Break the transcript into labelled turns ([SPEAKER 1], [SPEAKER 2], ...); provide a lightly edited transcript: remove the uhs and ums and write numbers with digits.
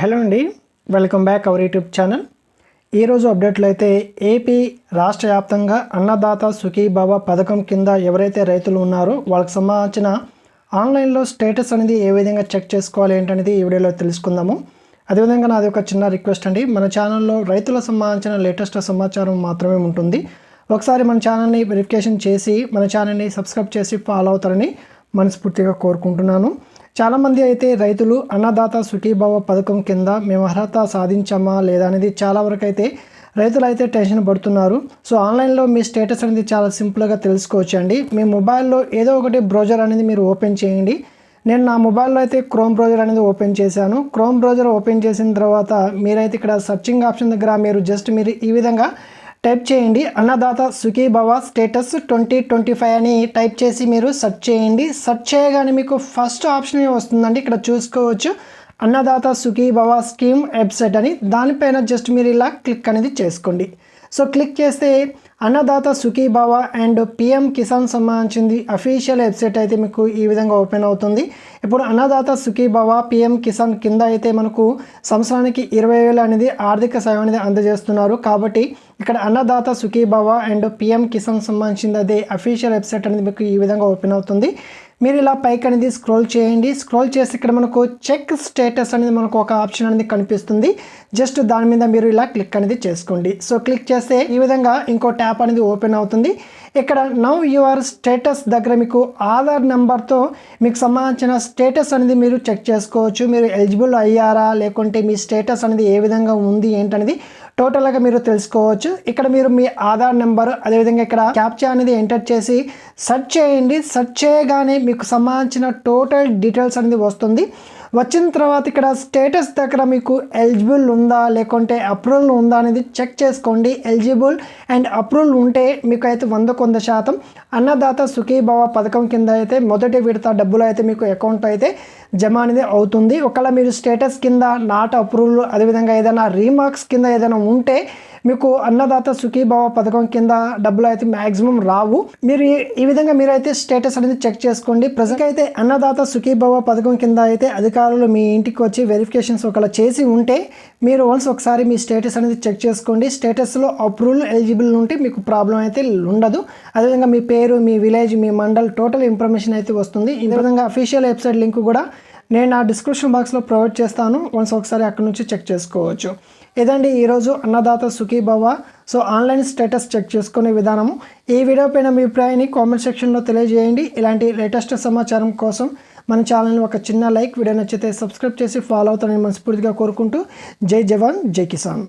[SPEAKER 1] Hello అండి, welcome back our YouTube channel. ఈరోజు అప్డేట్లో అయితే ఏపీ రాష్ట్ర వ్యాప్తంగా అన్నదాత సుఖీభవ పథకం కింద ఎవరైతే రైతులు ఉన్నారో వాళ్ళకి సంబంధించిన ఆన్లైన్లో స్టేటస్ అనేది ఏ విధంగా చెక్ చేసుకోవాలి ఏంటనేది ఈ వీడియోలో తెలుసుకుందాము. అదేవిధంగా నాది ఒక చిన్న రిక్వెస్ట్ అండి, మన ఛానల్లో రైతులకు సంబంధించిన లేటెస్ట్ సమాచారం మాత్రమే ఉంటుంది. ఒకసారి మన ఛానల్ని వెరిఫికేషన్ చేసి మన ఛానల్ని సబ్స్క్రైబ్ చేసి ఫాలో అవుతారని మనస్ఫూర్తిగా కోరుకుంటున్నాను. చాలామంది అయితే రైతులు అన్నదాత సుఖీభవ పథకం కింద మేము అర్హత సాధించామా లేదా అనేది చాలా వరకు అయితే రైతులు అయితే టెన్షన్ పడుతున్నారు. సో ఆన్లైన్లో మీ స్టేటస్ అనేది చాలా సింపుల్గా తెలుసుకోవచ్చు అండి. మీ మొబైల్లో ఏదో ఒకటి బ్రౌజర్ అనేది మీరు ఓపెన్ చేయండి. నేను నా మొబైల్లో అయితే క్రోమ్ బ్రౌజర్ అనేది ఓపెన్ చేశాను. క్రోమ్ బ్రౌజర్ ఓపెన్ చేసిన తర్వాత మీరైతే ఇక్కడ సర్చింగ్ ఆప్షన్ దగ్గర మీరు ఈ విధంగా టైప్ చేయండి, అన్నదాత సుఖీభవ స్టేటస్ 2025 అని టైప్ చేసి మీరు సెర్చ్ చేయండి. సెర్చ్ చేయగానే మీకు ఫస్ట్ ఆప్షన్ వస్తుందండి. ఇక్కడ చూసుకోవచ్చు అన్నదాత సుఖీభవ స్కీమ్ వెబ్సైట్ అని, దానిపైన మీరు ఇలా క్లిక్ అనేది చేసుకోండి. సో క్లిక్ చేస్తే అన్నదాత సుఖీభవ అండ్ పిఎం కిసాన్ సంబంధించింది అఫీషియల్ వెబ్సైట్ అయితే మీకు ఈ విధంగా ఓపెన్ అవుతుంది. ఇప్పుడు అన్నదాత సుఖీభవ పిఎం కిసాన్ కింద అయితే మనకు సంవత్సరానికి 20,000 అనేది ఆర్థిక సాయం అనేది అందజేస్తున్నారు. కాబట్టి ఇక్కడ అన్నదాత సుఖీభవ అండ్ పిఎం కిసాన్ సంబంధించింది అదే అఫీషియల్ వెబ్సైట్ అనేది మీకు ఈ విధంగా ఓపెన్ అవుతుంది. మీరు ఇలా పైకి అనేది స్క్రోల్ చేయండి. స్క్రోల్ చేసి ఇక్కడ మనకు చెక్ స్టేటస్ అనేది మనకు ఒక ఆప్షన్ అనేది కనిపిస్తుంది. జస్ట్ దాని మీద మీరు ఇలా క్లిక్ అనేది చేసుకోండి. సో క్లిక్ చేస్తే ఈ విధంగా ఇంకో ట్యాప్ అనేది ఓపెన్ అవుతుంది. ఇక్కడ నౌ యువర్ స్టేటస్ దగ్గర మీకు ఆధార్ నెంబర్తో మీకు సంబంధించిన స్టేటస్ అనేది మీరు చెక్ చేసుకోవచ్చు. మీరు ఎలిజిబుల్ అయ్యారా లేకుంటే మీ స్టేటస్ అనేది ఏ విధంగా ఉంది ఏంటనేది టోటల్గా మీరు తెలుసుకోవచ్చు. ఇక్కడ మీరు మీ ఆధార్ నెంబర్ అదేవిధంగా ఇక్కడ క్యాప్చా అనేది ఎంటర్ చేసి సెర్చ్ చేయండి. సెర్చ్ చేయగానే మీకు సంబంధించిన టోటల్ డీటెయిల్స్ అనేది వస్తుంది. వచ్చిన తర్వాత ఇక్కడ స్టేటస్ దగ్గర మీకు ఎలిజిబుల్ ఉందా లేకుంటే అప్రూవల్ ఉందా అనేది చెక్ చేసుకోండి. ఎలిజిబుల్ అండ్ అప్రూవల్ ఉంటే మీకు అయితే 100% అన్నదాత సుఖీభవ పథకం కింద అయితే మొదటి విడత డబ్బులు అయితే మీకు అకౌంట్ అయితే జమ అనేది అవుతుంది. ఒకవేళ మీరు స్టేటస్ కింద నాట్ అప్రూవల్ అదేవిధంగా ఏదైనా రీమార్క్స్ కింద ఏదైనా ఉంటే మీకు అన్నదాత సుఖీభవ పథకం కింద డబ్బులు అయితే మ్యాక్సిమం రావు. మీరు ఈ విధంగా మీరైతే స్టేటస్ అనేది చెక్ చేసుకోండి. ప్రజెంట్ అయితే అన్నదాత సుఖీభవ పథకం కింద అయితే అధికారులు మీ ఇంటికి వచ్చి వెరిఫికేషన్స్ ఒకవేళ చేసి ఉంటే మీరు ఒకసారి మీ స్టేటస్ అనేది చెక్ చేసుకోండి. స్టేటస్లో అప్రూవల్ ఎలిజిబుల్ ఉంటే మీకు ప్రాబ్లం అయితే ఉండదు. అదేవిధంగా మీ పేరు, మీ విలేజ్, మీ మండల్ టోటల్ ఇన్ఫర్మేషన్ అయితే వస్తుంది. ఈ విధంగా అఫీషియల్ వెబ్సైట్ లింక్ కూడా నేను నా డిస్క్రిప్షన్ బాక్స్లో ప్రొవైడ్ చేస్తాను. ఒకసారి అక్కడ నుంచి చెక్ చేసుకోవచ్చు. ఇదండి ఈరోజు Annadata Sukhibhava so online status check చేసుకునే విధానము. ఈ వీడియో పైన మీ అభిప్రాయాన్ని కామెంట్ సెక్షన్లో తెలియజేయండి. ఇలాంటి లేటెస్ట్ సమాచారం కోసం మన ఛానల్ని ఒక చిన్న లైక్, వీడియో నచ్చితే సబ్స్క్రైబ్ చేసి ఫాలో అవుతారని మనస్ఫూర్తిగా కోరుకుంటూ జై జవాన్ జై కిసాన్.